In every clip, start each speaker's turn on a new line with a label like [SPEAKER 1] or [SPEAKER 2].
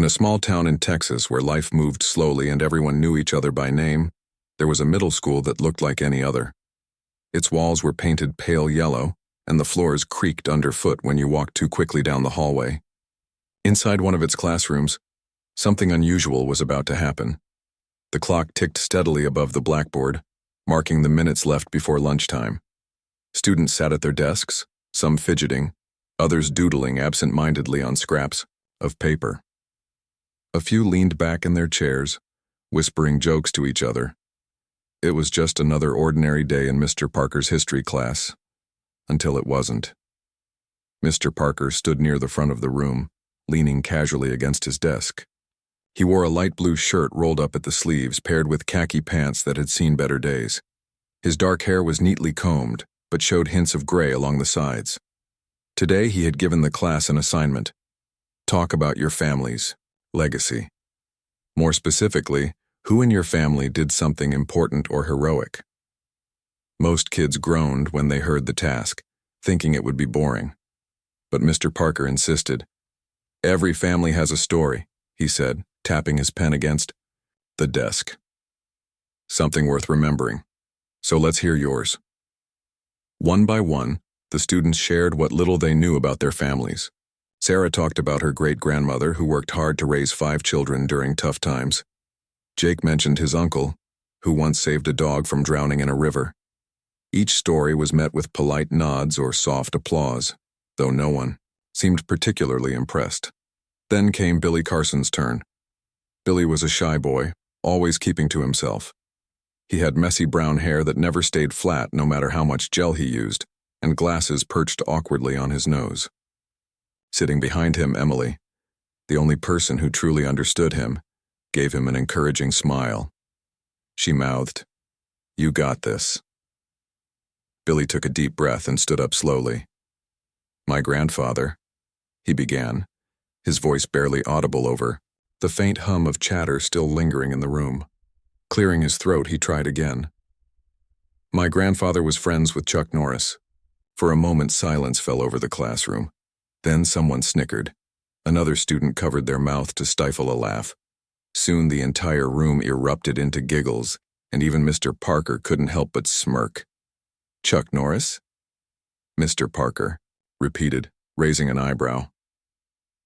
[SPEAKER 1] a small town in Texas where life moved slowly and everyone knew each other by name, there was a middle school that looked like any other. Its walls were painted pale yellow, and the floors creaked underfoot when you walked too quickly down the hallway. Inside one of its classrooms, something unusual was about to happen. The clock ticked steadily above the blackboard, marking the minutes left before lunchtime. Students sat at their desks, some fidgeting, others doodling absent-mindedly on scraps of paper. A few leaned back in their chairs, whispering jokes to each other. It was just another ordinary day in Mr. Parker's history class, until it wasn't. Mr. Parker stood near the front of the room, leaning casually against his desk. He wore a light blue shirt rolled up at the sleeves, paired with khaki pants that had seen better days. His dark hair was neatly combed, but showed hints of gray along the sides. Today he had given the class an assignment. Talk about your family's legacy. More specifically, who in your family did something important or heroic? Most kids groaned when they heard the task, thinking it would be boring. But Mr. Parker insisted. Every family has a story, he said, tapping his pen against the desk. Something worth remembering. So let's hear yours. One by one, the students shared what little they knew about their families. Sarah talked about her great-grandmother who worked hard to raise 5 children during tough times. Jake mentioned his uncle, who once saved a dog from drowning in a river. Each story was met with polite nods or soft applause, though no one seemed particularly impressed. Then came Billy Carson's turn. Billy was a shy boy, always keeping to himself. He had messy brown hair that never stayed flat no matter how much gel he used, and glasses perched awkwardly on his nose. Sitting behind him, Emily, the only person who truly understood him, gave him an encouraging smile. She mouthed, "You got this." Billy took a deep breath and stood up slowly. "My grandfather," he began, his voice barely audible over the faint hum of chatter still lingering in the room. Clearing his throat, he tried again. "My grandfather was friends with Chuck Norris." For a moment, silence fell over the classroom. Then someone snickered. Another student covered their mouth to stifle a laugh. Soon the entire room erupted into giggles, and even Mr. Parker couldn't help but smirk. "Chuck Norris?" Mr. Parker repeated, raising an eyebrow.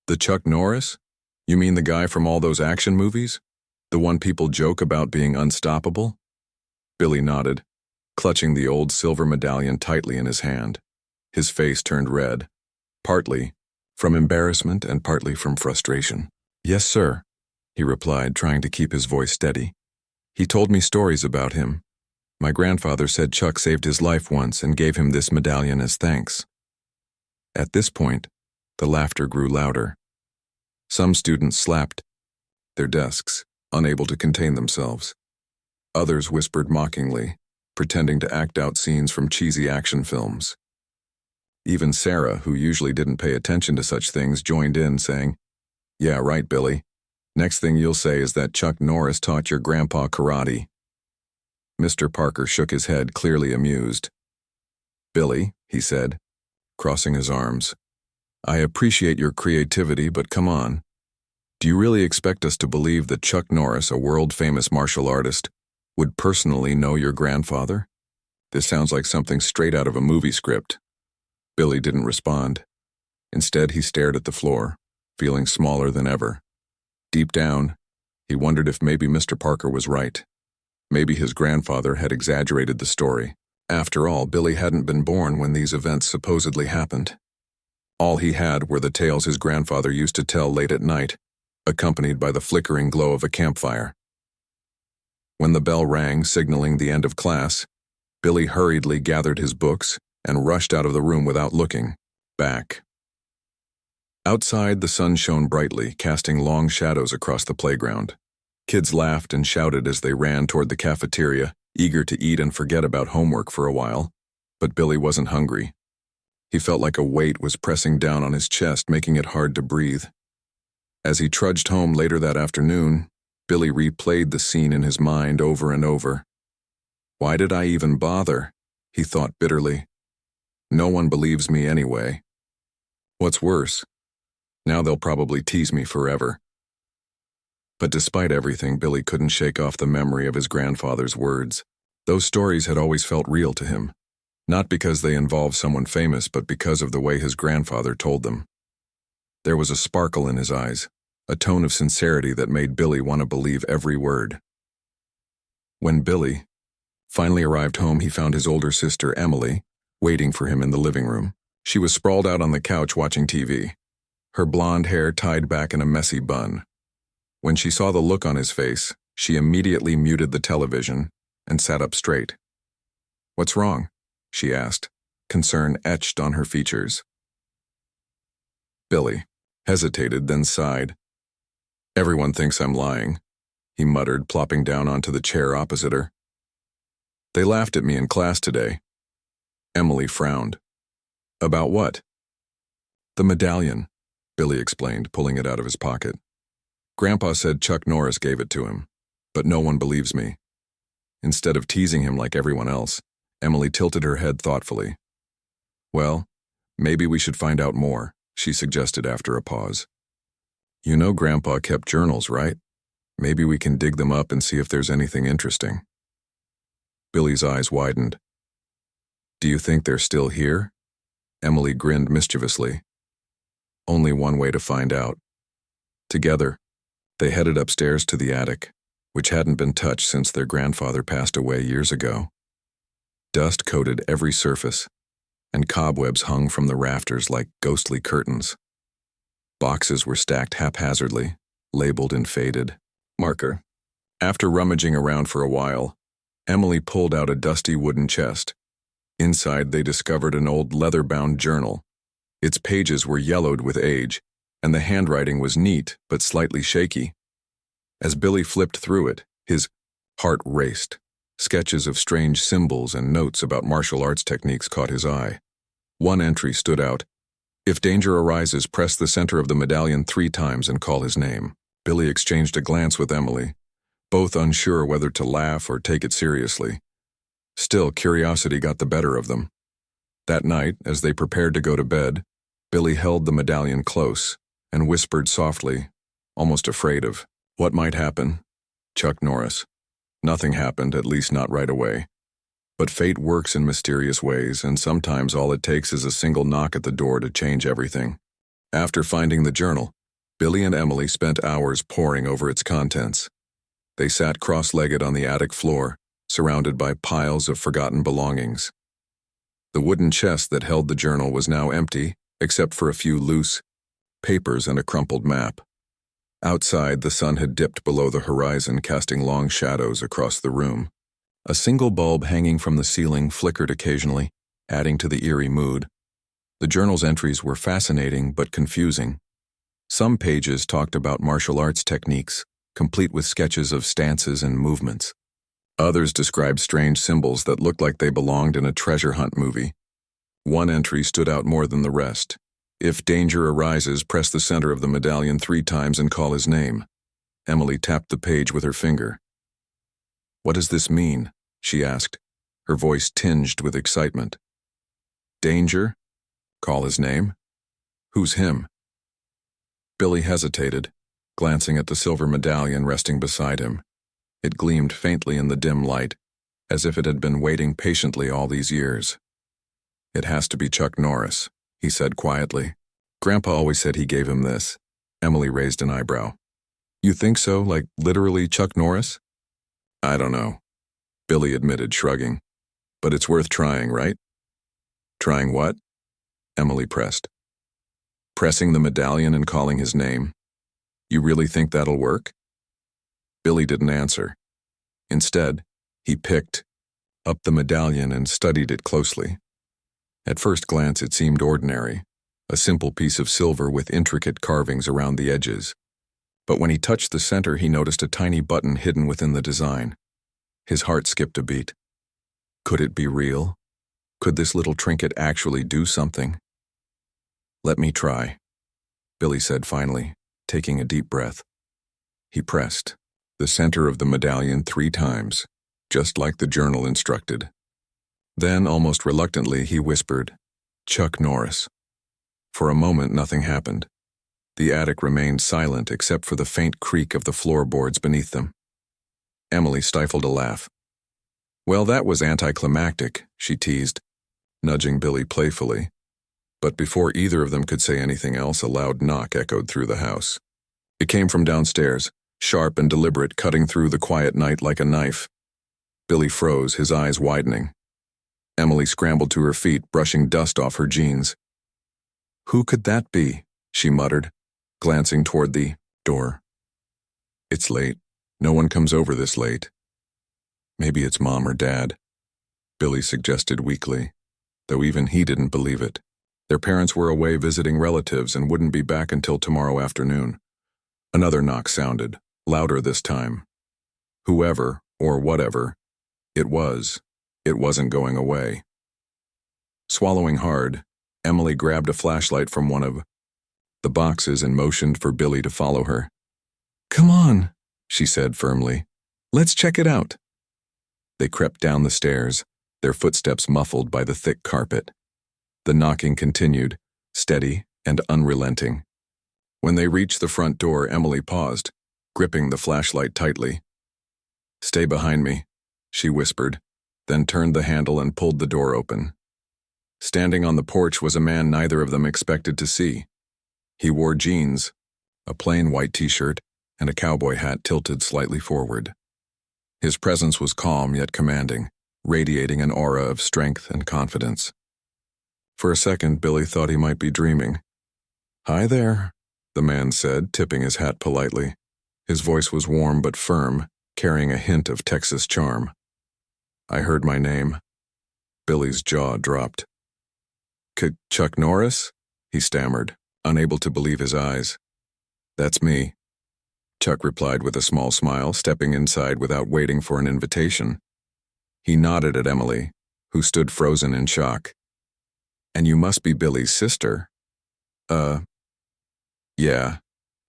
[SPEAKER 1] "The Chuck Norris? You mean the guy from all those action movies? The one people joke about being unstoppable?" Billy nodded, clutching the old silver medallion tightly in his hand. His face turned red, partly from embarrassment and partly from frustration. "Yes, sir," he replied, trying to keep his voice steady. "He told me stories about him. My grandfather said Chuck saved his life once and gave him this medallion as thanks." At this point, the laughter grew louder. Some students slapped their desks, unable to contain themselves. Others whispered mockingly, pretending to act out scenes from cheesy action films. Even Sarah, who usually didn't pay attention to such things, joined in, saying, "Yeah, right, Billy. Next thing you'll say is that Chuck Norris taught your grandpa karate." Mr. Parker shook his head, clearly amused. "Billy," he said, crossing his arms, "I appreciate your creativity, but come on. Do you really expect us to believe that Chuck Norris, a world-famous martial artist, would personally know your grandfather? This sounds like something straight out of a movie script." Billy didn't respond. Instead, he stared at the floor, feeling smaller than ever. Deep down, he wondered if maybe Mr. Parker was right. Maybe his grandfather had exaggerated the story. After all, Billy hadn't been born when these events supposedly happened. All he had were the tales his grandfather used to tell late at night, accompanied by the flickering glow of a campfire. When the bell rang, signaling the end of class, Billy hurriedly gathered his books and rushed out of the room without looking back. Outside, the sun shone brightly, casting long shadows across the playground. Kids laughed and shouted as they ran toward the cafeteria, eager to eat and forget about homework for a while. But Billy wasn't hungry. He felt like a weight was pressing down on his chest, making it hard to breathe. As he trudged home later that afternoon, Billy replayed the scene in his mind over and over. "Why did I even bother?" he thought bitterly. "No one believes me anyway. What's worse, now they'll probably tease me forever." But despite everything, Billy couldn't shake off the memory of his grandfather's words. Those stories had always felt real to him, not because they involved someone famous, but because of the way his grandfather told them. There was a sparkle in his eyes, a tone of sincerity that made Billy want to believe every word. When Billy finally arrived home, he found his older sister, Emily, waiting for him in the living room. She was sprawled out on the couch watching TV, her blonde hair tied back in a messy bun. When she saw the look on his face, she immediately muted the television and sat up straight. "What's wrong?" she asked, concern etched on her features. Billy hesitated, then sighed. "Everyone thinks I'm lying," he muttered, plopping down onto the chair opposite her. "They laughed at me in class today." Emily frowned. "About what?" "The medallion," Billy explained, pulling it out of his pocket. "Grandpa said Chuck Norris gave it to him, but no one believes me." Instead of teasing him like everyone else, Emily tilted her head thoughtfully. "Well, maybe we should find out more," she suggested after a pause. "You know Grandpa kept journals, right? Maybe we can dig them up and see if there's anything interesting." Billy's eyes widened. "Do you think they're still here?" Emily grinned mischievously. "Only one way to find out." Together, they headed upstairs to the attic, which hadn't been touched since their grandfather passed away years ago. Dust coated every surface, and cobwebs hung from the rafters like ghostly curtains. Boxes were stacked haphazardly, labeled in faded marker. After rummaging around for a while, Emily pulled out a dusty wooden chest. Inside, they discovered an old leather-bound journal. Its pages were yellowed with age, and the handwriting was neat but slightly shaky. As Billy flipped through it, his heart raced. Sketches of strange symbols and notes about martial arts techniques caught his eye. One entry stood out. "If danger arises, press the center of the medallion 3 times and call his name." Billy exchanged a glance with Emily, both unsure whether to laugh or take it seriously. Still, curiosity got the better of them. That night, as they prepared to go to bed, Billy held the medallion close and whispered softly, almost afraid of what might happen. "Chuck Norris." Nothing happened, at least not right away. But fate works in mysterious ways, and sometimes all it takes is a single knock at the door to change everything. After finding the journal, Billy and Emily spent hours poring over its contents. They sat cross-legged on the attic floor, surrounded by piles of forgotten belongings. The wooden chest that held the journal was now empty, except for a few loose papers and a crumpled map. Outside, the sun had dipped below the horizon, casting long shadows across the room. A single bulb hanging from the ceiling flickered occasionally, adding to the eerie mood. The journal's entries were fascinating but confusing. Some pages talked about martial arts techniques, complete with sketches of stances and movements. Others described strange symbols that looked like they belonged in a treasure hunt movie. One entry stood out more than the rest. "If danger arises, press the center of the medallion 3 times and call his name." Emily tapped the page with her finger. "What does this mean?" she asked, her voice tinged with excitement. "Danger? Call his name? Who's him?" Billy hesitated, glancing at the silver medallion resting beside him. It gleamed faintly in the dim light, as if it had been waiting patiently all these years. "It has to be Chuck Norris," he said quietly. "Grandpa always said he gave him this." Emily raised an eyebrow. "You think so, like literally Chuck Norris?" "I don't know," Billy admitted, shrugging. "But it's worth trying, right?" "Trying what?" Emily pressed. "Pressing the medallion and calling his name. You really think that'll work?" Billy didn't answer. Instead, he picked up the medallion and studied it closely. At first glance, it seemed ordinary, a simple piece of silver with intricate carvings around the edges. But when he touched the center, he noticed a tiny button hidden within the design. His heart skipped a beat. Could it be real? Could this little trinket actually do something? "Let me try," Billy said finally, taking a deep breath. He pressed the center of the medallion 3 times, just like the journal instructed. Then, almost reluctantly, he whispered, "Chuck Norris." For a moment, nothing happened. The attic remained silent except for the faint creak of the floorboards beneath them. Emily stifled a laugh. Well, that was anticlimactic, she teased, nudging Billy playfully. But before either of them could say anything else, a loud knock echoed through the house. It came from downstairs, sharp and deliberate, cutting through the quiet night like a knife. Billy froze, his eyes widening. Emily scrambled to her feet, brushing dust off her jeans. Who could that be? She muttered, glancing toward the door. It's late. No one comes over this late. Maybe it's Mom or Dad, Billy suggested weakly, though even he didn't believe it. Their parents were away visiting relatives and wouldn't be back until tomorrow afternoon. Another knock sounded, louder this time. Whoever, or whatever, it wasn't going away. Swallowing hard, Emily grabbed a flashlight from one of the boxes and motioned for Billy to follow her. Come on, she said firmly. Let's check it out. They crept down the stairs, their footsteps muffled by the thick carpet. The knocking continued, steady and unrelenting. When they reached the front door, Emily paused, gripping the flashlight tightly. Stay behind me, she whispered, then turned the handle and pulled the door open. Standing on the porch was a man neither of them expected to see. He wore jeans, a plain white t-shirt, and a cowboy hat tilted slightly forward. His presence was calm yet commanding, radiating an aura of strength and confidence. For a second, Billy thought he might be dreaming. Hi there, the man said, tipping his hat politely. His voice was warm but firm, carrying a hint of Texas charm. I heard my name. Billy's jaw dropped. Chuck Norris? He stammered, unable to believe his eyes. That's me, Chuck replied with a small smile, stepping inside without waiting for an invitation. He nodded at Emily, who stood frozen in shock. And you must be Billy's sister. Yeah,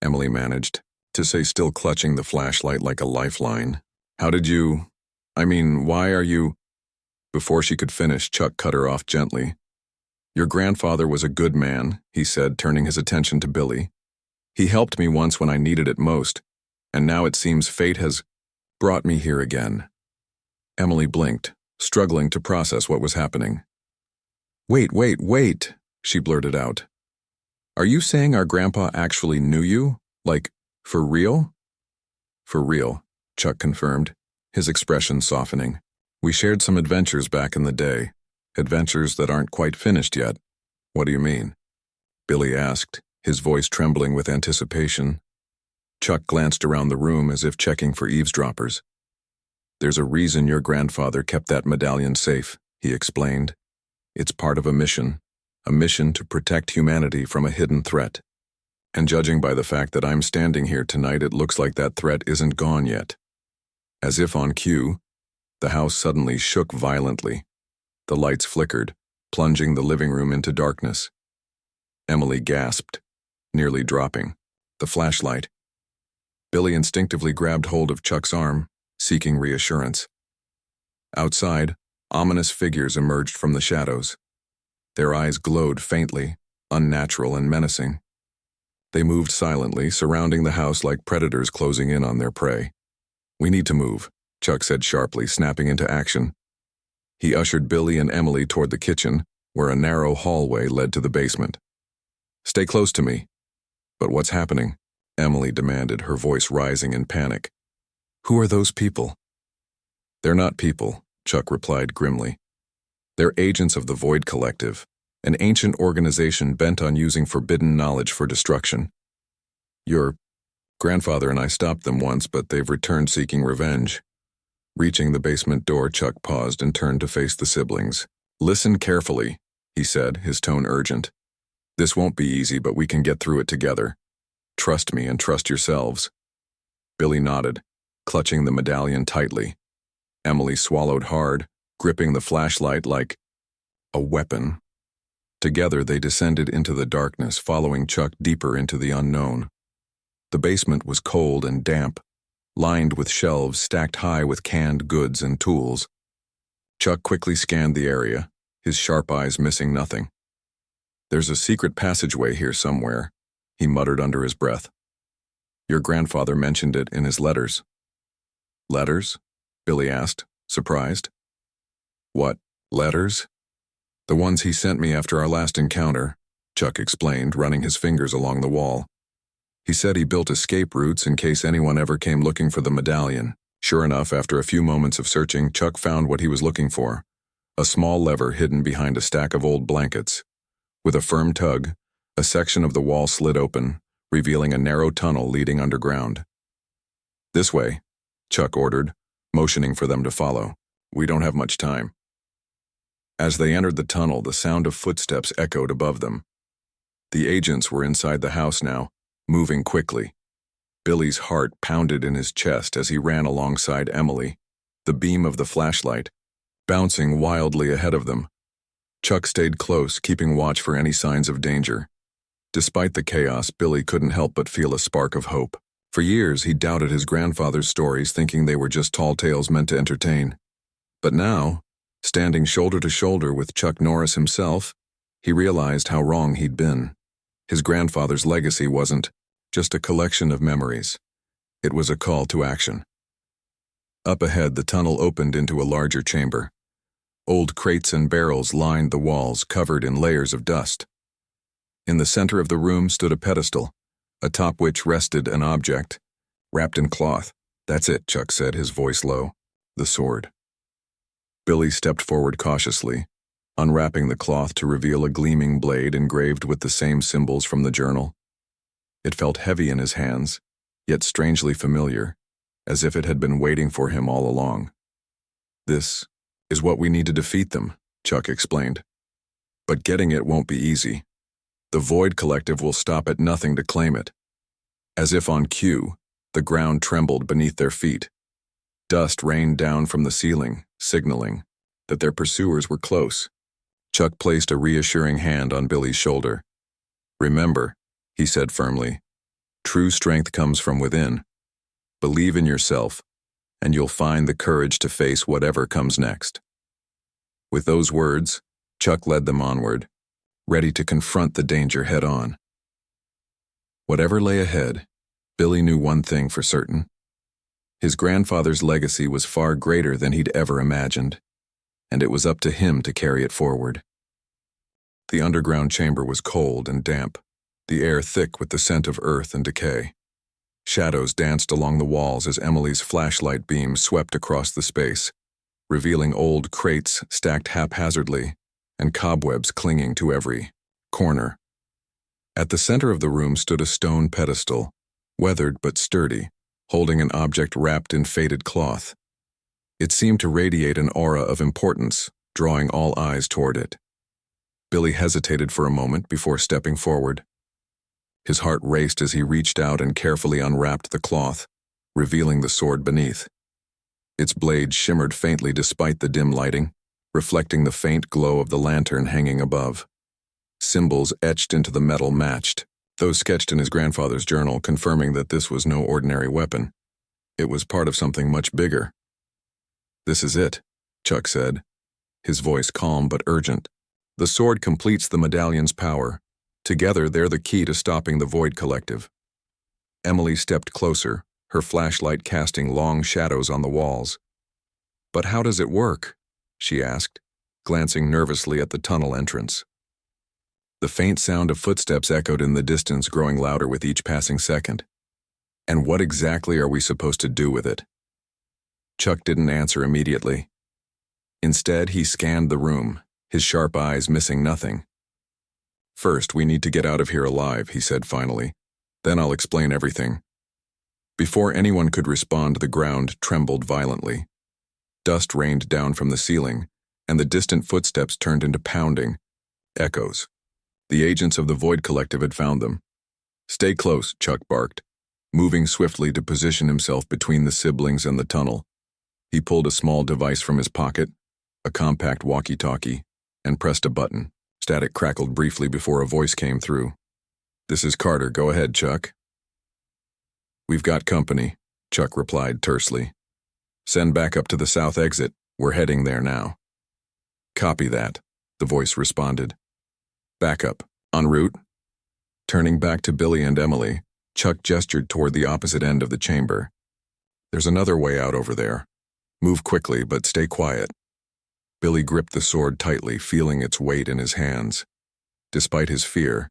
[SPEAKER 1] Emily managed to say, still clutching the flashlight like a lifeline. Why are you? Before she could finish, Chuck cut her off gently. Your grandfather was a good man, he said, turning his attention to Billy. He helped me once when I needed it most, and now it seems fate has brought me here again. Emily blinked, struggling to process what was happening. Wait, she blurted out. Are you saying our grandpa actually knew you? Like, for real? For real, Chuck confirmed, his expression softening. We shared some adventures back in the day, adventures that aren't quite finished yet. What do you mean? Billy asked, his voice trembling with anticipation. Chuck glanced around the room as if checking for eavesdroppers. There's a reason your grandfather kept that medallion safe, he explained. It's part of a mission to protect humanity from a hidden threat. And judging by the fact that I'm standing here tonight, it looks like that threat isn't gone yet. As if on cue, the house suddenly shook violently. The lights flickered, plunging the living room into darkness. Emily gasped, nearly dropping the flashlight. Billy instinctively grabbed hold of Chuck's arm, seeking reassurance. Outside, ominous figures emerged from the shadows. Their eyes glowed faintly, unnatural and menacing. They moved silently, surrounding the house like predators closing in on their prey. We need to move, Chuck said sharply, snapping into action. He ushered Billy and Emily toward the kitchen, where a narrow hallway led to the basement. Stay close to me. But what's happening? Emily demanded, her voice rising in panic. Who are those people? They're not people, Chuck replied grimly. They're agents of the Void Collective, an ancient organization bent on using forbidden knowledge for destruction. Your grandfather and I stopped them once, but they've returned seeking revenge. Reaching the basement door, Chuck paused and turned to face the siblings. Listen carefully, he said, his tone urgent. This won't be easy, but we can get through it together. Trust me and trust yourselves. Billy nodded, clutching the medallion tightly. Emily swallowed hard, gripping the flashlight like a weapon. Together they descended into the darkness, following Chuck deeper into the unknown. The basement was cold and damp, lined with shelves stacked high with canned goods and tools. Chuck quickly scanned the area, his sharp eyes missing nothing. There's a secret passageway here somewhere, he muttered under his breath. Your grandfather mentioned it in his letters. Letters? Billy asked, surprised. What, letters? The ones he sent me after our last encounter, Chuck explained, running his fingers along the wall. He said he built escape routes in case anyone ever came looking for the medallion. Sure enough, after a few moments of searching, Chuck found what he was looking for. A small lever hidden behind a stack of old blankets. With a firm tug, a section of the wall slid open, revealing a narrow tunnel leading underground. This way, Chuck ordered, motioning for them to follow. We don't have much time. As they entered the tunnel, the sound of footsteps echoed above them. The agents were inside the house now, moving quickly. Billy's heart pounded in his chest as he ran alongside Emily, the beam of the flashlight, bouncing wildly ahead of them. Chuck stayed close, keeping watch for any signs of danger. Despite the chaos, Billy couldn't help but feel a spark of hope. For years, he doubted his grandfather's stories, thinking they were just tall tales meant to entertain. But now, standing shoulder to shoulder with Chuck Norris himself, he realized how wrong he'd been. His grandfather's legacy wasn't just a collection of memories. It was a call to action. Up ahead, the tunnel opened into a larger chamber. Old crates and barrels lined the walls, covered in layers of dust. In the center of the room stood a pedestal, atop which rested an object, wrapped in cloth. That's it, Chuck said, his voice low. The sword. Billy stepped forward cautiously, unwrapping the cloth to reveal a gleaming blade engraved with the same symbols from the journal. It felt heavy in his hands, yet strangely familiar, as if it had been waiting for him all along. This is what we need to defeat them, Chuck explained. But getting it won't be easy. The Void Collective will stop at nothing to claim it. As if on cue, the ground trembled beneath their feet. Dust rained down from the ceiling, signaling that their pursuers were close. Chuck placed a reassuring hand on Billy's shoulder. Remember, he said firmly, true strength comes from within. Believe in yourself, and you'll find the courage to face whatever comes next. With those words, Chuck led them onward, ready to confront the danger head-on. Whatever lay ahead, Billy knew one thing for certain. His grandfather's legacy was far greater than he'd ever imagined, and it was up to him to carry it forward. The underground chamber was cold and damp, the air thick with the scent of earth and decay. Shadows danced along the walls as Emily's flashlight beam swept across the space, revealing old crates stacked haphazardly and cobwebs clinging to every corner. At the center of the room stood a stone pedestal, weathered but sturdy, holding an object wrapped in faded cloth. It seemed to radiate an aura of importance, drawing all eyes toward it. Billy hesitated for a moment before stepping forward. His heart raced as he reached out and carefully unwrapped the cloth, revealing the sword beneath. Its blade shimmered faintly despite the dim lighting, reflecting the faint glow of the lantern hanging above. Symbols etched into the metal matched, those sketched in his grandfather's journal, confirming that this was no ordinary weapon. It was part of something much bigger. This is it, Chuck said, his voice calm but urgent. The sword completes the medallion's power. Together, they're the key to stopping the Void Collective. Emily stepped closer, her flashlight casting long shadows on the walls. But how does it work? She asked, glancing nervously at the tunnel entrance. The faint sound of footsteps echoed in the distance, growing louder with each passing second. And what exactly are we supposed to do with it? Chuck didn't answer immediately. Instead, he scanned the room, his sharp eyes missing nothing. First, we need to get out of here alive, he said finally. Then I'll explain everything. Before anyone could respond, the ground trembled violently. Dust rained down from the ceiling, and the distant footsteps turned into pounding echoes. The agents of the Void Collective had found them. Stay close, Chuck barked, moving swiftly to position himself between the siblings and the tunnel. He pulled a small device from his pocket, a compact walkie-talkie, and pressed a button. Static crackled briefly before a voice came through. This is Carter. Go ahead, Chuck. We've got company, Chuck replied tersely. Send back up to the south exit. We're heading there now. Copy that, the voice responded. Backup, en route? Turning back to Billy and Emily, Chuck gestured toward the opposite end of the chamber. There's another way out over there. Move quickly, but stay quiet. Billy gripped the sword tightly, feeling its weight in his hands. Despite his fear,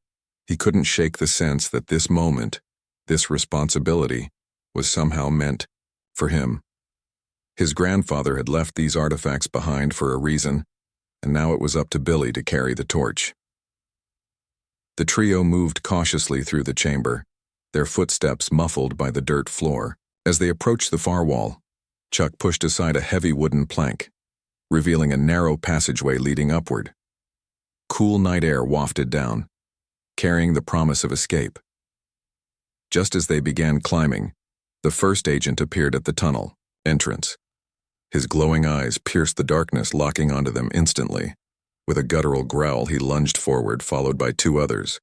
[SPEAKER 1] he couldn't shake the sense that this moment, this responsibility, was somehow meant for him. His grandfather had left these artifacts behind for a reason, and now it was up to Billy to carry the torch. The trio moved cautiously through the chamber, their footsteps muffled by the dirt floor. As they approached the far wall, Chuck pushed aside a heavy wooden plank, revealing a narrow passageway leading upward. Cool night air wafted down, carrying the promise of escape. Just as they began climbing, the first agent appeared at the tunnel entrance. His glowing eyes pierced the darkness, locking onto them instantly. With a guttural growl, he lunged forward, followed by two others.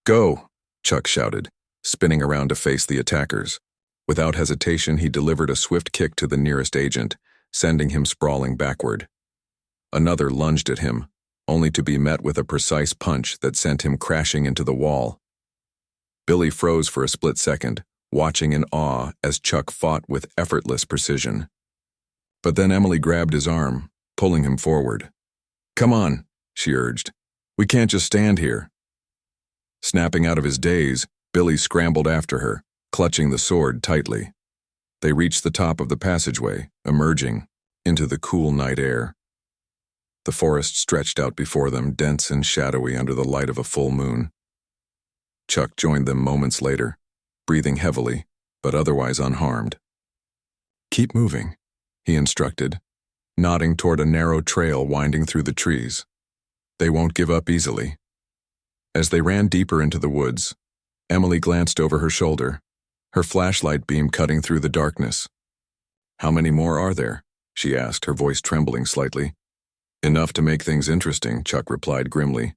[SPEAKER 1] "Go!" Chuck shouted, spinning around to face the attackers. Without hesitation, he delivered a swift kick to the nearest agent, sending him sprawling backward. Another lunged at him, only to be met with a precise punch that sent him crashing into the wall. Billy froze for a split second, watching in awe as Chuck fought with effortless precision. But then Emily grabbed his arm, pulling him forward. "Come on," she urged. "We can't just stand here." Snapping out of his daze, Billy scrambled after her, clutching the sword tightly. They reached the top of the passageway, emerging into the cool night air. The forest stretched out before them, dense and shadowy under the light of a full moon. Chuck joined them moments later, breathing heavily, but otherwise unharmed. "Keep moving," he instructed, nodding toward a narrow trail winding through the trees. "They won't give up easily." As they ran deeper into the woods, Emily glanced over her shoulder, her flashlight beam cutting through the darkness. "How many more are there?" she asked, her voice trembling slightly. "Enough to make things interesting," Chuck replied grimly.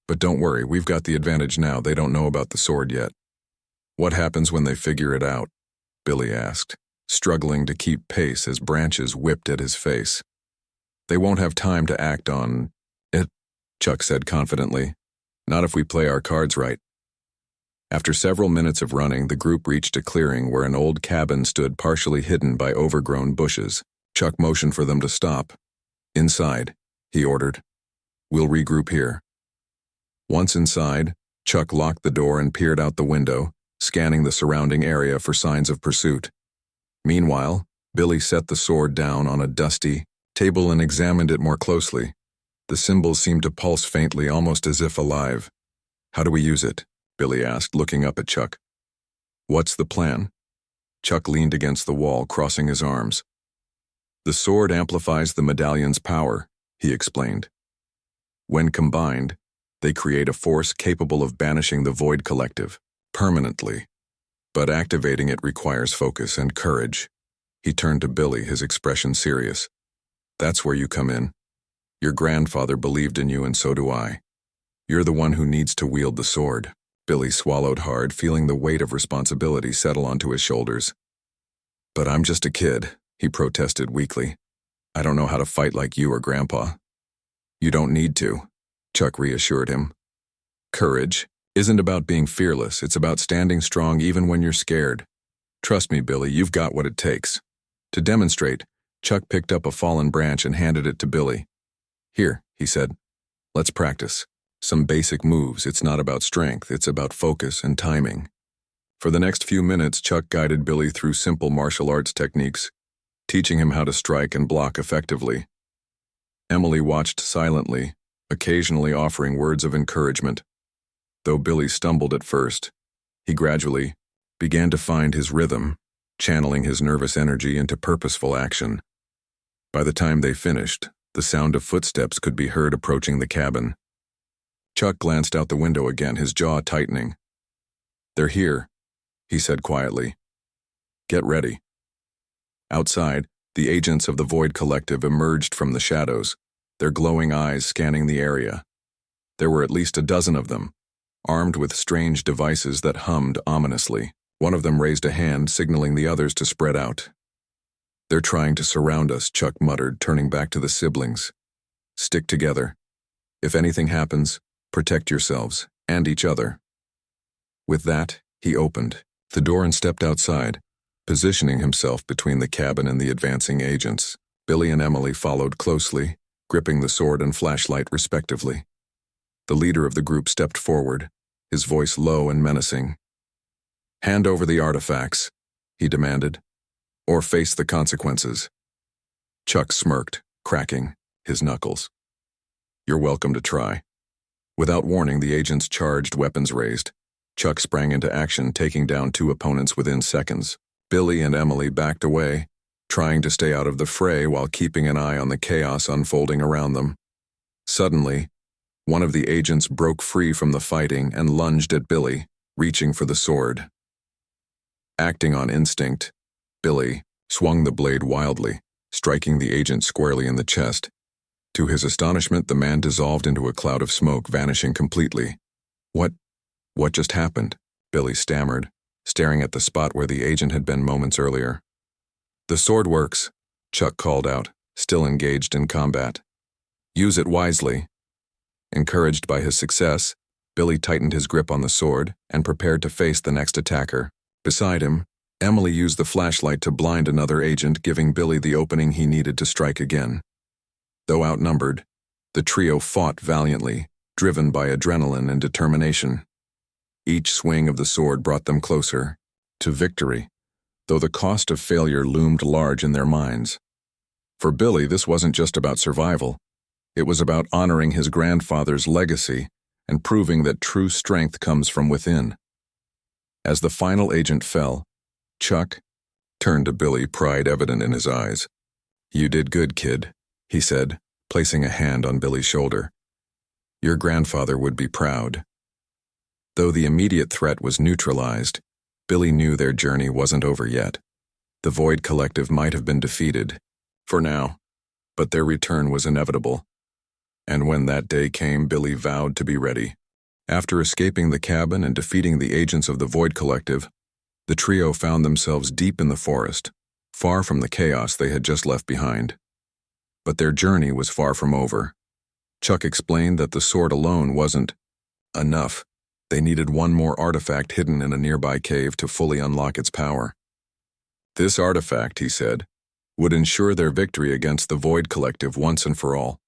[SPEAKER 1] "But don't worry, we've got the advantage now. They don't know about the sword yet." "What happens when they figure it out?" Billy asked, struggling to keep pace as branches whipped at his face. "They won't have time to act on it," Chuck said confidently. "Not if we play our cards right." After several minutes of running, the group reached a clearing where an old cabin stood partially hidden by overgrown bushes. Chuck motioned for them to stop. "Inside," he ordered. "We'll regroup here." Once inside, Chuck locked the door and peered out the window, scanning the surrounding area for signs of pursuit. Meanwhile, Billy set the sword down on a dusty table and examined it more closely. The symbols seemed to pulse faintly, almost as if alive. "How do we use it?" Billy asked, looking up at Chuck. "What's the plan?" Chuck leaned against the wall, crossing his arms. "The sword amplifies the medallion's power," he explained. "When combined, they create a force capable of banishing the Void Collective, permanently. But activating it requires focus and courage." He turned to Billy, his expression serious. "That's where you come in. Your grandfather believed in you, and so do I. You're the one who needs to wield the sword." Billy swallowed hard, feeling the weight of responsibility settle onto his shoulders. "But I'm just a kid," he protested weakly. "I don't know how to fight like you or Grandpa." "You don't need to," Chuck reassured him. "Courage isn't about being fearless, it's about standing strong even when you're scared. Trust me, Billy, you've got what it takes." To demonstrate, Chuck picked up a fallen branch and handed it to Billy. "Here," he said. "Let's practice. Some basic moves. It's not about strength, it's about focus and timing." For the next few minutes, Chuck guided Billy through simple martial arts techniques, teaching him how to strike and block effectively. Emily watched silently, occasionally offering words of encouragement. Though Billy stumbled at first, he gradually began to find his rhythm, channeling his nervous energy into purposeful action. By the time they finished, the sound of footsteps could be heard approaching the cabin. Chuck glanced out the window again, his jaw tightening. "They're here," he said quietly. "Get ready." Outside, the agents of the Void Collective emerged from the shadows, their glowing eyes scanning the area. There were at least a dozen of them, armed with strange devices that hummed ominously. One of them raised a hand, signaling the others to spread out. "They're trying to surround us," Chuck muttered, turning back to the siblings. "Stick together. If anything happens, protect yourselves and each other." With that, he opened the door and stepped outside, positioning himself between the cabin and the advancing agents. Billy and Emily followed closely, gripping the sword and flashlight respectively. The leader of the group stepped forward, his voice low and menacing. "Hand over the artifacts," he demanded, "or face the consequences." Chuck smirked, cracking his knuckles. "You're welcome to try." Without warning, the agents charged, weapons raised. Chuck sprang into action, taking down 2 opponents within seconds. Billy and Emily backed away, trying to stay out of the fray while keeping an eye on the chaos unfolding around them. Suddenly, one of the agents broke free from the fighting and lunged at Billy, reaching for the sword. Acting on instinct, Billy swung the blade wildly, striking the agent squarely in the chest. To his astonishment, the man dissolved into a cloud of smoke, vanishing completely. What just happened?" Billy stammered, staring at the spot where the agent had been moments earlier. "The sword works," Chuck called out, still engaged in combat. "Use it wisely." Encouraged by his success, Billy tightened his grip on the sword and prepared to face the next attacker. Beside him, Emily used the flashlight to blind another agent, giving Billy the opening he needed to strike again. Though outnumbered, the trio fought valiantly, driven by adrenaline and determination. Each swing of the sword brought them closer to victory, though the cost of failure loomed large in their minds. For Billy, this wasn't just about survival. It was about honoring his grandfather's legacy and proving that true strength comes from within. As the final agent fell, Chuck turned to Billy, pride evident in his eyes. "You did good, kid," he said, placing a hand on Billy's shoulder. "Your grandfather would be proud." Though the immediate threat was neutralized, Billy knew their journey wasn't over yet. The Void Collective might have been defeated, for now, but their return was inevitable. And when that day came, Billy vowed to be ready. After escaping the cabin and defeating the agents of the Void Collective, the trio found themselves deep in the forest, far from the chaos they had just left behind. But their journey was far from over. Chuck explained that the sword alone wasn't enough. They needed one more artifact hidden in a nearby cave to fully unlock its power. This artifact, he said, would ensure their victory against the Void Collective once and for all.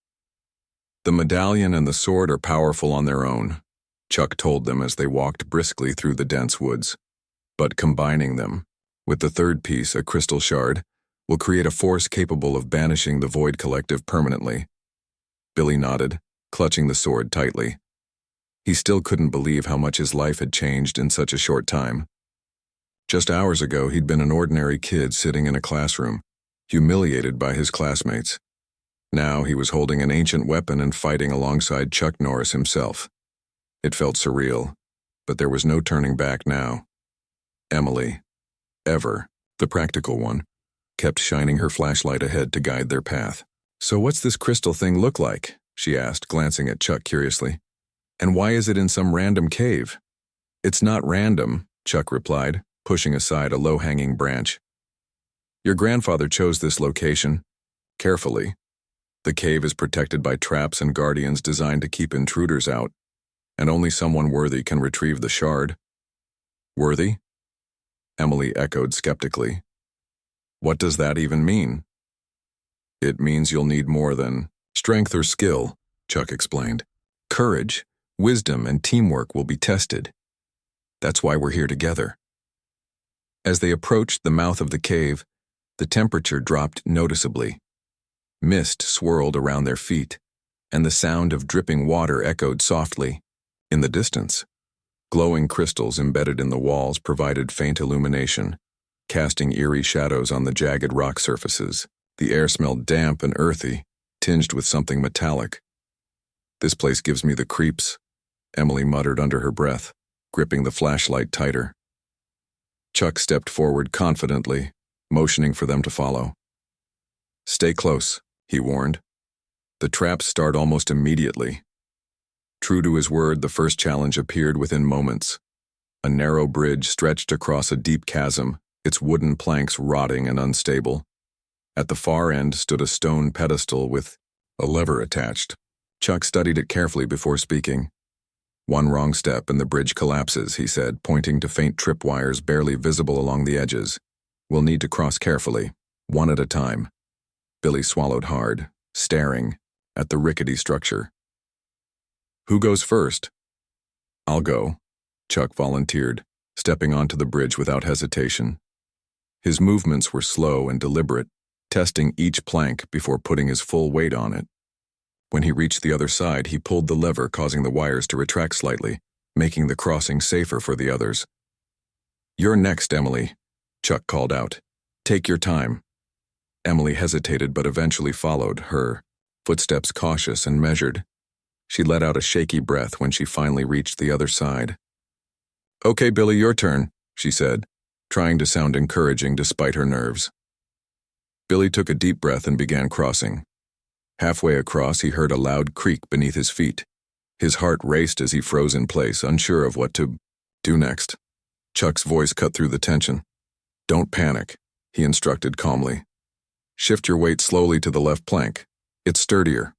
[SPEAKER 1] "The medallion and the sword are powerful on their own," Chuck told them as they walked briskly through the dense woods. "But combining them, with the third piece, a crystal shard, will create a force capable of banishing the Void Collective permanently." Billy nodded, clutching the sword tightly. He still couldn't believe how much his life had changed in such a short time. Just hours ago, he'd been an ordinary kid sitting in a classroom, humiliated by his classmates. Now he was holding an ancient weapon and fighting alongside Chuck Norris himself. It felt surreal, but there was no turning back now. Emily, ever the practical one, kept shining her flashlight ahead to guide their path. "So what's this crystal thing look like?" she asked, glancing at Chuck curiously. "And why is it in some random cave?" "It's not random," Chuck replied, pushing aside a low-hanging branch. "Your grandfather chose this location carefully. The cave is protected by traps and guardians designed to keep intruders out, and only someone worthy can retrieve the shard." "Worthy?" Emily echoed skeptically. "What does that even mean?" "It means you'll need more than strength or skill," Chuck explained. "Courage, wisdom, and teamwork will be tested. That's why we're here together." As they approached the mouth of the cave, the temperature dropped noticeably. Mist swirled around their feet, and the sound of dripping water echoed softly. In the distance, glowing crystals embedded in the walls provided faint illumination, casting eerie shadows on the jagged rock surfaces. The air smelled damp and earthy, tinged with something metallic. "This place gives me the creeps," Emily muttered under her breath, gripping the flashlight tighter. Chuck stepped forward confidently, motioning for them to follow. "Stay close," he warned. "The traps start almost immediately." True to his word, the first challenge appeared within moments. A narrow bridge stretched across a deep chasm, its wooden planks rotting and unstable. At the far end stood a stone pedestal with a lever attached. Chuck studied it carefully before speaking. One wrong step and the bridge collapses, he said, pointing to faint tripwires barely visible along the edges. We'll need to cross carefully, one at a time. Billy swallowed hard, staring at the rickety structure. Who goes first? I'll go, Chuck volunteered, stepping onto the bridge without hesitation. His movements were slow and deliberate, testing each plank before putting his full weight on it. When he reached the other side, he pulled the lever, causing the wires to retract slightly, making the crossing safer for the others. You're next, Emily, Chuck called out. Take your time. Emily hesitated but eventually followed, her footsteps cautious and measured. She let out a shaky breath when she finally reached the other side. Okay, Billy, your turn, she said, trying to sound encouraging despite her nerves. Billy took a deep breath and began crossing. Halfway across, he heard a loud creak beneath his feet. His heart raced as he froze in place, unsure of what to do next. Chuck's voice cut through the tension. Don't panic, he instructed calmly. Shift your weight slowly to the left plank. It's sturdier.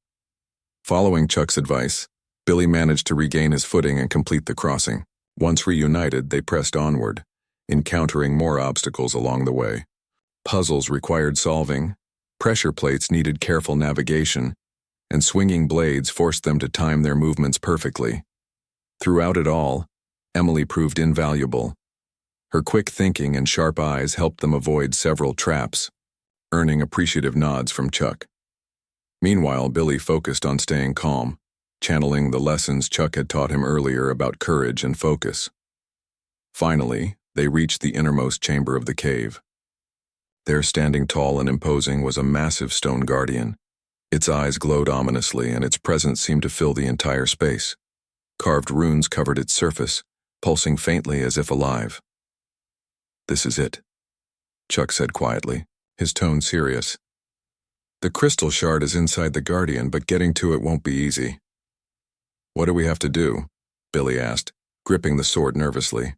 [SPEAKER 1] Following Chuck's advice, Billy managed to regain his footing and complete the crossing. Once reunited, they pressed onward, encountering more obstacles along the way. Puzzles required solving, pressure plates needed careful navigation, and swinging blades forced them to time their movements perfectly. Throughout it all, Emily proved invaluable. Her quick thinking and sharp eyes helped them avoid several traps, earning appreciative nods from Chuck. Meanwhile, Billy focused on staying calm, channeling the lessons Chuck had taught him earlier about courage and focus. Finally, they reached the innermost chamber of the cave. There, standing tall and imposing, was a massive stone guardian. Its eyes glowed ominously, and its presence seemed to fill the entire space. Carved runes covered its surface, pulsing faintly as if alive. This is it, Chuck said quietly, his tone serious. The crystal shard is inside the guardian, but getting to it won't be easy. What do we have to do? Billy asked, gripping the sword nervously.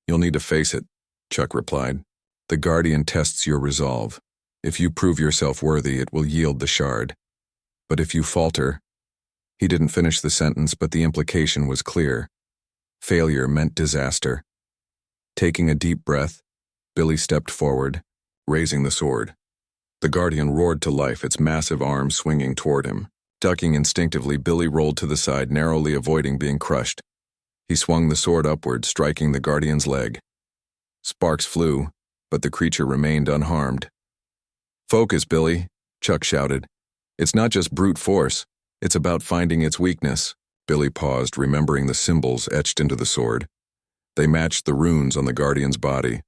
[SPEAKER 1] You'll need to face it, Chuck replied. The guardian tests your resolve. If you prove yourself worthy, it will yield the shard. But if you falter— He didn't finish the sentence, but the implication was clear. Failure meant disaster. Taking a deep breath, Billy stepped forward, raising the sword. The guardian roared to life, its massive arms swinging toward him. Ducking instinctively, Billy rolled to the side, narrowly avoiding being crushed. He swung the sword upward, striking the guardian's leg. Sparks flew, but the creature remained unharmed. Focus, Billy, Chuck shouted. It's not just brute force, it's about finding its weakness. Billy paused, remembering the symbols etched into the sword. They matched the runes on the guardian's body.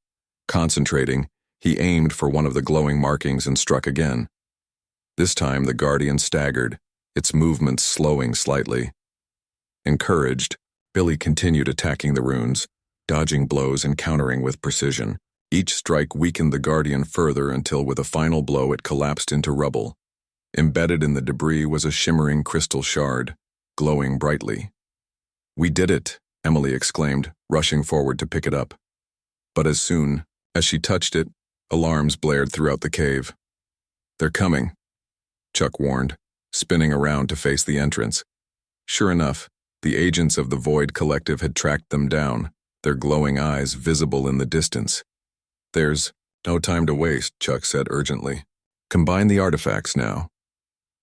[SPEAKER 1] Concentrating, he aimed for one of the glowing markings and struck again. This time the guardian staggered, its movements slowing slightly. Encouraged, Billy continued attacking the runes, dodging blows and countering with precision. Each strike weakened the guardian further until with a final blow it collapsed into rubble. Embedded in the debris was a shimmering crystal shard, glowing brightly. We did it, Emily exclaimed, rushing forward to pick it up. But as soon as she touched it, alarms blared throughout the cave. They're coming, Chuck warned, spinning around to face the entrance. Sure enough, the agents of the Void Collective had tracked them down, their glowing eyes visible in the distance. There's no time to waste, Chuck said urgently. Combine the artifacts now.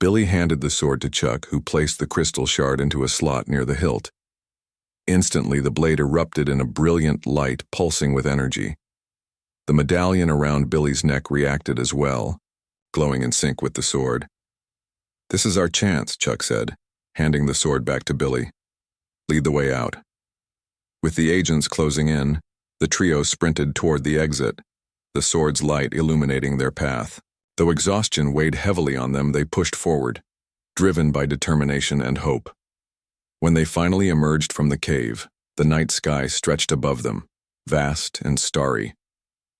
[SPEAKER 1] Billy handed the sword to Chuck, who placed the crystal shard into a slot near the hilt. Instantly, the blade erupted in a brilliant light pulsing with energy. The medallion around Billy's neck reacted as well, glowing in sync with the sword. This is our chance, Chuck said, handing the sword back to Billy. Lead the way out. With the agents closing in, the trio sprinted toward the exit, the sword's light illuminating their path. Though exhaustion weighed heavily on them, they pushed forward, driven by determination and hope. When they finally emerged from the cave, the night sky stretched above them, vast and starry.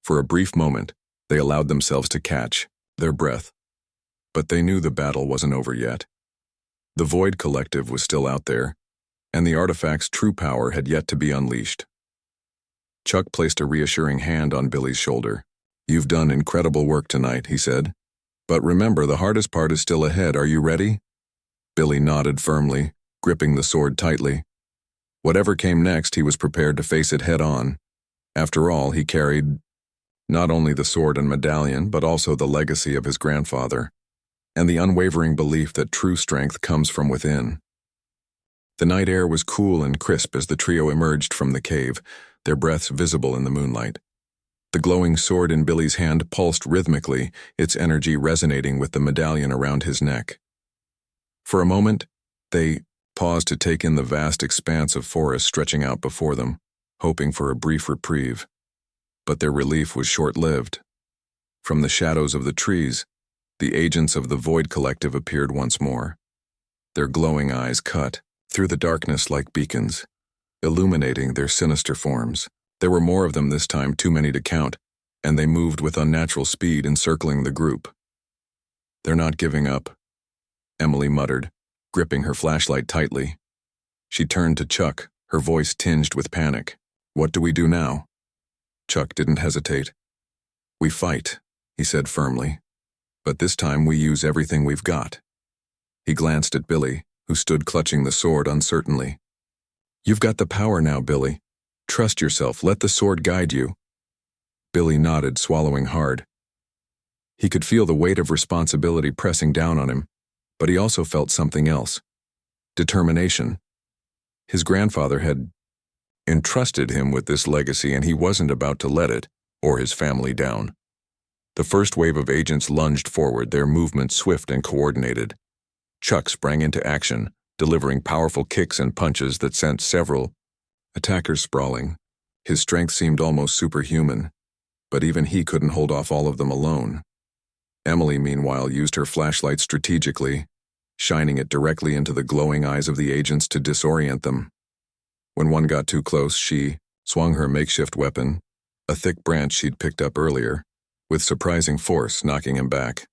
[SPEAKER 1] For a brief moment, they allowed themselves to catch their breath. But they knew the battle wasn't over yet. The Void Collective was still out there, and the artifact's true power had yet to be unleashed. Chuck placed a reassuring hand on Billy's shoulder. You've done incredible work tonight, he said. But remember, the hardest part is still ahead. Are you ready? Billy nodded firmly, gripping the sword tightly. Whatever came next, he was prepared to face it head-on. After all, he carried not only the sword and medallion, but also the legacy of his grandfather, and the unwavering belief that true strength comes from within. The night air was cool and crisp as the trio emerged from the cave, their breaths visible in the moonlight. The glowing sword in Billy's hand pulsed rhythmically, its energy resonating with the medallion around his neck. For a moment, they paused to take in the vast expanse of forest stretching out before them, hoping for a brief reprieve. But their relief was short-lived. From the shadows of the trees, the agents of the Void Collective appeared once more. Their glowing eyes cut through the darkness like beacons, illuminating their sinister forms. There were more of them this time, too many to count, and they moved with unnatural speed, encircling the group. "They're not giving up," Emily muttered, gripping her flashlight tightly. She turned to Chuck, her voice tinged with panic. "What do we do now?" Chuck didn't hesitate. "We fight," he said firmly. "But this time we use everything we've got." He glanced at Billy, who stood clutching the sword uncertainly. "You've got the power now, Billy. Trust yourself, let the sword guide you." Billy nodded, swallowing hard. He could feel the weight of responsibility pressing down on him, but he also felt something else. Determination. His grandfather had entrusted him with this legacy, and he wasn't about to let it, or his family, down. The first wave of agents lunged forward, their movements swift and coordinated. Chuck sprang into action, delivering powerful kicks and punches that sent several attackers sprawling. His strength seemed almost superhuman, but even he couldn't hold off all of them alone. Emily, meanwhile, used her flashlight strategically, shining it directly into the glowing eyes of the agents to disorient them. When one got too close, she swung her makeshift weapon, a thick branch she'd picked up earlier, with surprising force, knocking him back.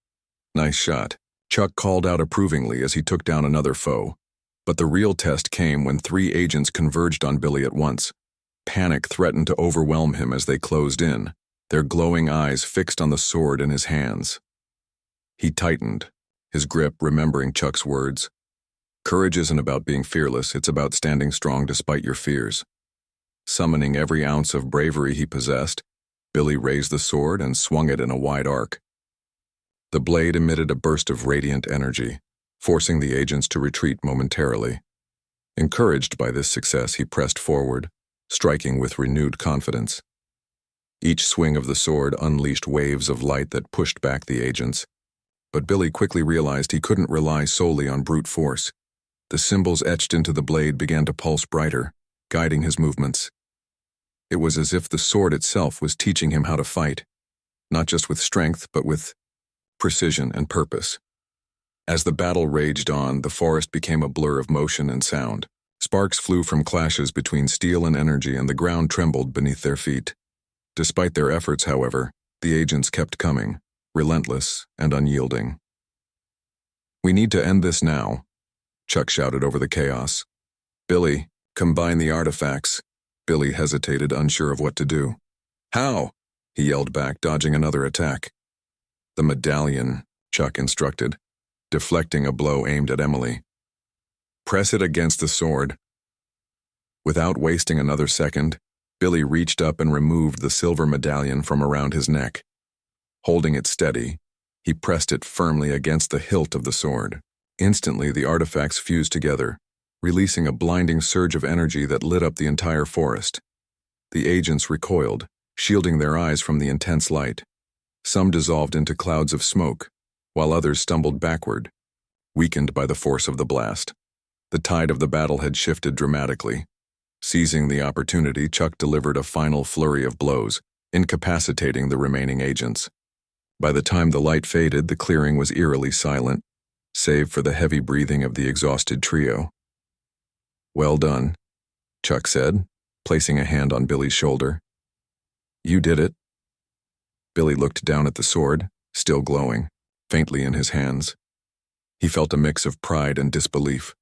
[SPEAKER 1] "Nice shot," Chuck called out approvingly as he took down another foe. But the real test came when 3 agents converged on Billy at once. Panic threatened to overwhelm him as they closed in, their glowing eyes fixed on the sword in his hands. He tightened, his grip remembering Chuck's words. "Courage isn't about being fearless, it's about standing strong despite your fears." Summoning every ounce of bravery he possessed, Billy raised the sword and swung it in a wide arc. The blade emitted a burst of radiant energy, forcing the agents to retreat momentarily. Encouraged by this success, he pressed forward, striking with renewed confidence. Each swing of the sword unleashed waves of light that pushed back the agents. But Billy quickly realized he couldn't rely solely on brute force. The symbols etched into the blade began to pulse brighter, guiding his movements. It was as if the sword itself was teaching him how to fight, not just with strength, but with precision and purpose. As the battle raged on, the forest became a blur of motion and sound. Sparks flew from clashes between steel and energy, and the ground trembled beneath their feet. Despite their efforts, however, the agents kept coming, relentless and unyielding. "We need to end this now," Chuck shouted over the chaos. "Billy, combine the artifacts." Billy hesitated, unsure of what to do. "How?" he yelled back, dodging another attack. "The medallion," Chuck instructed, deflecting a blow aimed at Emily. "Press it against the sword." Without wasting another second, Billy reached up and removed the silver medallion from around his neck. Holding it steady, he pressed it firmly against the hilt of the sword. Instantly, the artifacts fused together, releasing a blinding surge of energy that lit up the entire forest. The agents recoiled, shielding their eyes from the intense light. Some dissolved into clouds of smoke, while others stumbled backward, weakened by the force of the blast. The tide of the battle had shifted dramatically. Seizing the opportunity, Chuck delivered a final flurry of blows, incapacitating the remaining agents. By the time the light faded, the clearing was eerily silent, save for the heavy breathing of the exhausted trio. "Well done," Chuck said, placing a hand on Billy's shoulder. "You did it." Billy looked down at the sword, still glowing, faintly in his hands. He felt a mix of pride and disbelief.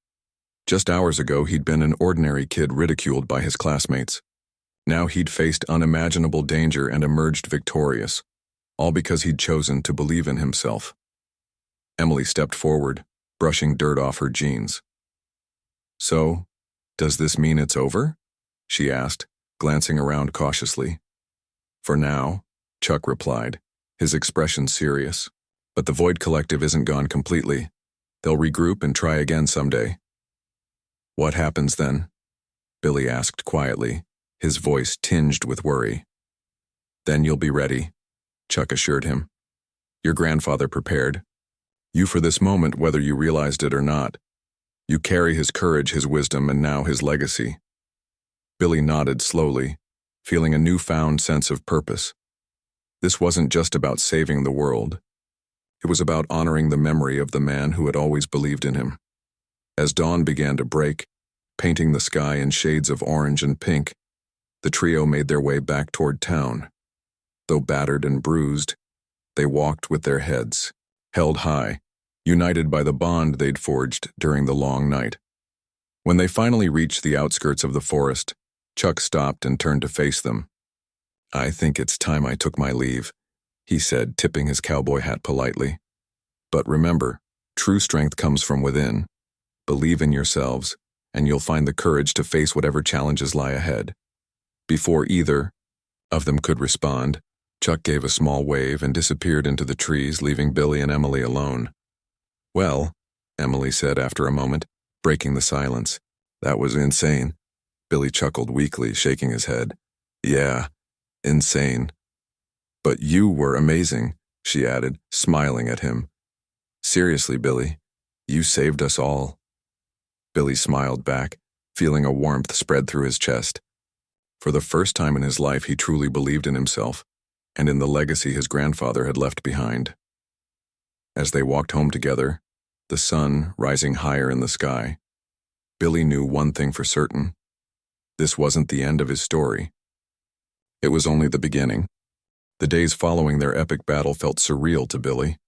[SPEAKER 1] Just hours ago, he'd been an ordinary kid ridiculed by his classmates. Now he'd faced unimaginable danger and emerged victorious, all because he'd chosen to believe in himself. Emily stepped forward, brushing dirt off her jeans. "So, Does this mean it's over? She asked, glancing around cautiously. For now, Chuck replied, his expression serious. But the Void Collective isn't gone completely. They'll regroup and try again someday. What happens then? Billy asked quietly, his voice tinged with worry. Then you'll be ready, Chuck assured him. Your grandfather prepared. You for this moment, whether you realized it or not. You carry his courage, his wisdom, and now his legacy. Billy nodded slowly, feeling a newfound sense of purpose. This wasn't just about saving the world. It was about honoring the memory of the man who had always believed in him. As dawn began to break, painting the sky in shades of orange and pink, the trio made their way back toward town. Though battered and bruised, they walked with their heads held high, united by the bond they'd forged during the long night. When they finally reached the outskirts of the forest, Chuck stopped and turned to face them. I think it's time I took my leave, he said, tipping his cowboy hat politely. But remember, true strength comes from within. Believe in yourselves, and you'll find the courage to face whatever challenges lie ahead. Before either of them could respond, Chuck gave a small wave and disappeared into the trees, leaving Billy and Emily alone. Well, Emily said after a moment, breaking the silence. That was insane. Billy chuckled weakly, shaking his head. Yeah, insane. But you were amazing, she added, smiling at him. Seriously, Billy, you saved us all. Billy smiled back, feeling a warmth spread through his chest. For the first time in his life, he truly believed in himself, and in the legacy his grandfather had left behind. As they walked home together, the sun rising higher in the sky, Billy knew one thing for certain. This wasn't the end of his story. It was only the beginning. The days following their epic battle felt surreal to Billy.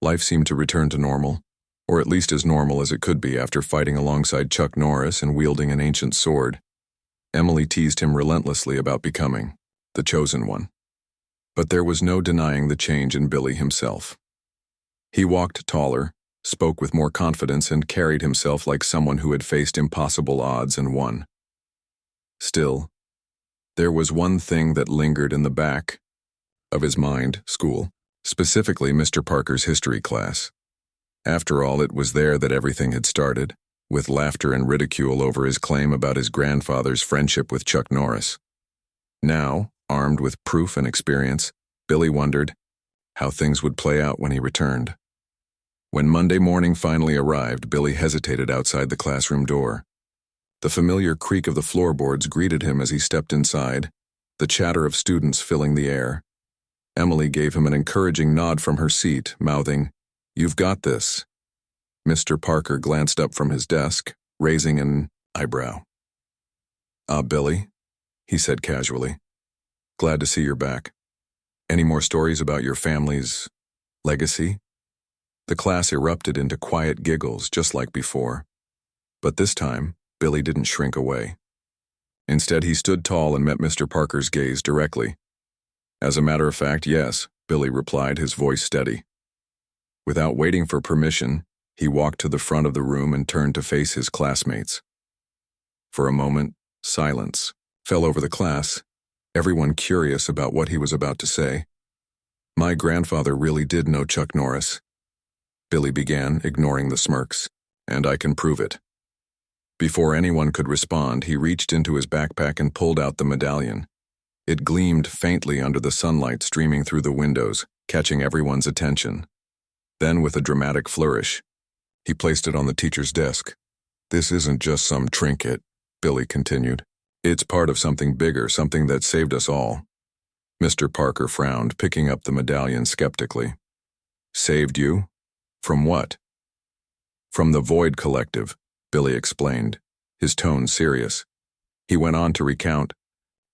[SPEAKER 1] Life seemed to return to normal, or at least as normal as it could be after fighting alongside Chuck Norris and wielding an ancient sword. Emily teased him relentlessly about becoming the chosen one. But there was no denying the change in Billy himself. He walked taller, spoke with more confidence, and carried himself like someone who had faced impossible odds and won. Still, there was one thing that lingered in the back of his mind: school, specifically Mr. Parker's history class. After all, it was there that everything had started, with laughter and ridicule over his claim about his grandfather's friendship with Chuck Norris. Now, armed with proof and experience, Billy wondered how things would play out when he returned. When Monday morning finally arrived, Billy hesitated outside the classroom door. The familiar creak of the floorboards greeted him as he stepped inside, the chatter of students filling the air. Emily gave him an encouraging nod from her seat, mouthing, "You've got this." Mr. Parker glanced up from his desk, raising an eyebrow. Billy," he said casually. "Glad to see you're back. Any more stories about your family's legacy?" The class erupted into quiet giggles, just like before. But this time, Billy didn't shrink away. Instead, he stood tall and met Mr. Parker's gaze directly. "As a matter of fact, yes," Billy replied, his voice steady. Without waiting for permission, he walked to the front of the room and turned to face his classmates. For a moment, silence fell over the class, everyone curious about what he was about to say. "My grandfather really did know Chuck Norris," Billy began, ignoring the smirks, "and I can prove it." Before anyone could respond, he reached into his backpack and pulled out the medallion. It gleamed faintly under the sunlight streaming through the windows, catching everyone's attention. Then, with a dramatic flourish, he placed it on the teacher's desk. "This isn't just some trinket," Billy continued. "It's part of something bigger, something that saved us all." Mr. Parker frowned, picking up the medallion skeptically. "Saved you? From what?" "From the Void Collective," Billy explained, his tone serious. He went on to recount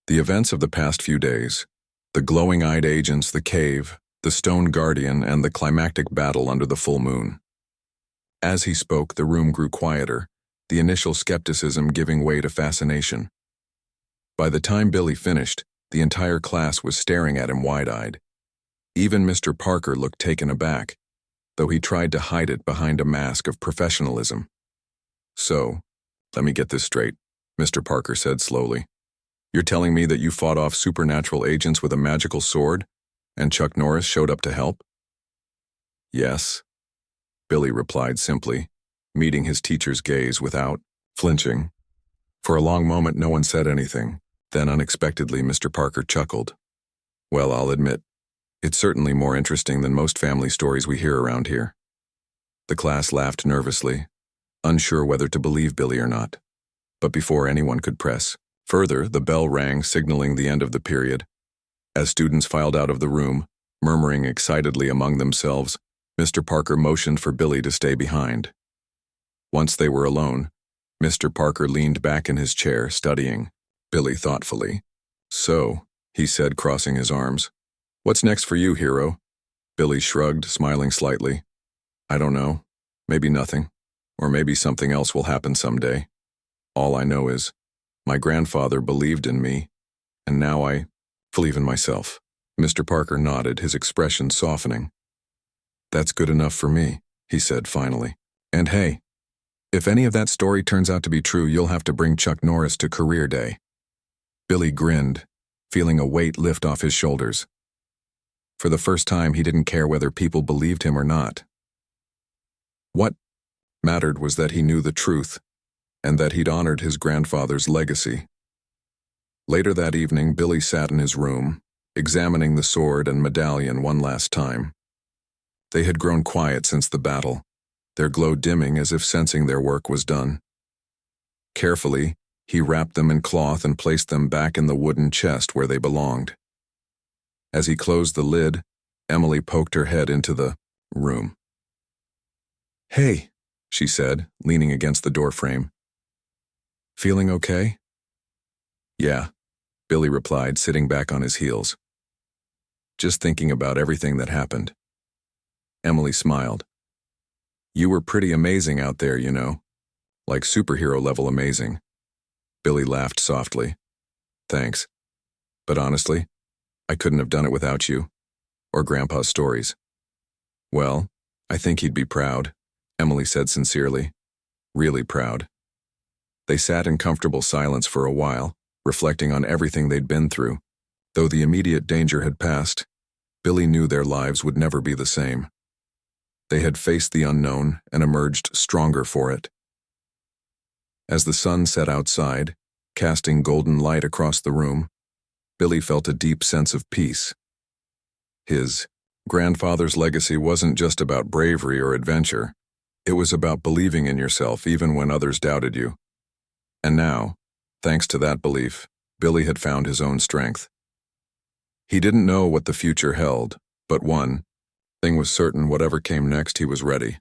[SPEAKER 1] the events of the past few days, the glowing-eyed agents, the cave, the Stone Guardian, and the climactic battle under the full moon. As he spoke, the room grew quieter, the initial skepticism giving way to fascination. By the time Billy finished, the entire class was staring at him wide-eyed. Even Mr. Parker looked taken aback, though he tried to hide it behind a mask of professionalism. "So, let me get this straight," Mr. Parker said slowly. You're telling me that you fought off supernatural agents with a magical sword, and Chuck Norris showed up to help? Yes, Billy replied simply, meeting his teacher's gaze without flinching. For a long moment, no one said anything. Then, unexpectedly, Mr. Parker chuckled. Well, I'll admit, it's certainly more interesting than most family stories we hear around here. The class laughed nervously, unsure whether to believe Billy or not. But before anyone could press further, the bell rang, signaling the end of the period. As students filed out of the room, murmuring excitedly among themselves, Mr. Parker motioned for Billy to stay behind. Once they were alone, Mr. Parker leaned back in his chair, studying Billy thoughtfully. So, he said, crossing his arms, what's next for you, hero? Billy shrugged, smiling slightly. I don't know. Maybe nothing. Or maybe something else will happen someday. All I know is, my grandfather believed in me, and now I believe in myself. Mr. Parker nodded, his expression softening. That's good enough for me, he said finally. And hey, if any of that story turns out to be true, you'll have to bring Chuck Norris to career day. Billy grinned, feeling a weight lift off his shoulders. For the first time, he didn't care whether people believed him or not. What mattered was that he knew the truth, and that he'd honored his grandfather's legacy. Later that evening, Billy sat in his room, examining the sword and medallion one last time. They had grown quiet since the battle, their glow dimming as if sensing their work was done. Carefully, he wrapped them in cloth and placed them back in the wooden chest where they belonged. As he closed the lid, Emily poked her head into the room. Hey, she said, leaning against the doorframe. Feeling okay? Yeah, Billy replied, sitting back on his heels. Just thinking about everything that happened. Emily smiled. You were pretty amazing out there, you know. Like superhero level amazing. Billy laughed softly. Thanks. But honestly, I couldn't have done it without you. Or Grandpa's stories. Well, I think he'd be proud, Emily said sincerely. Really proud. They sat in comfortable silence for a while, reflecting on everything they'd been through. Though the immediate danger had passed, Billy knew their lives would never be the same. They had faced the unknown and emerged stronger for it. As the sun set outside, casting golden light across the room, Billy felt a deep sense of peace. His grandfather's legacy wasn't just about bravery or adventure. It was about believing in yourself even when others doubted you. And now, thanks to that belief, Billy had found his own strength. He didn't know what the future held, but one thing was certain: whatever came next, he was ready.